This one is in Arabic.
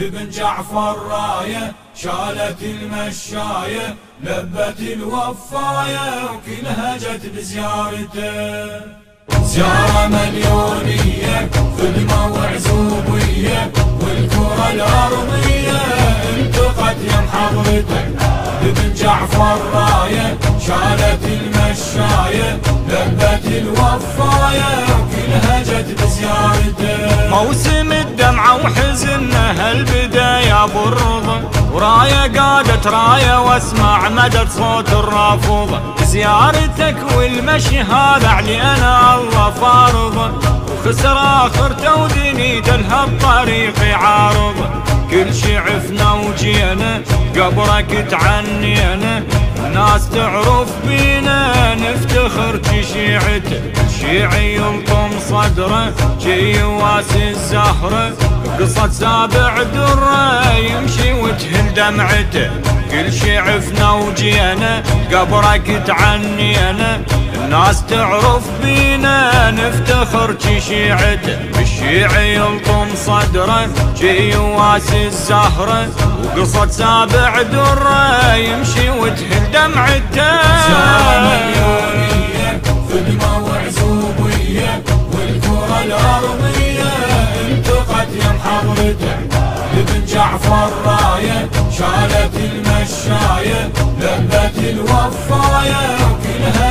لابن جعفر راية شالت المشاية لبت الوفاية وكلها جت بزيارته. زيارة مليونية خدمة وعزوبية والكرة الأرضية التقت يم حضرته. لابن جعفر راية شالت المشاية لبت الوفاية وكلها جت بزيارته. موسم الدمعة وحزنه هالبداية بالرضا وراية قادت راية واسمع مدد صوت الرافضة. زيارتك والمشي هذا علينا الله فارضه وخسر اخرته ودنيته لهالطريق يعارضه. كل شي عفنا وجينا قبرك تعنينا الناس تعرف بينا نفتخر تشيعته. الشيعي يلطم صدره جي يواسي الزهره قصة سابع دره يمشي وتهل دمعته. كل شي عفنا وجينا قبرك تعنينا الناس تعرف بينا نفتخر تشيعته. الشيعي يلطم صدره جي يواسي الزهره وقصة سابع دره يمشي وتهل دمعته. زيارة مليونية خدمة وعزوبية والكرة الأرضية التقت يم حضرته. لابن جعفر راية شالت المشاية لبت الوفاية وكلها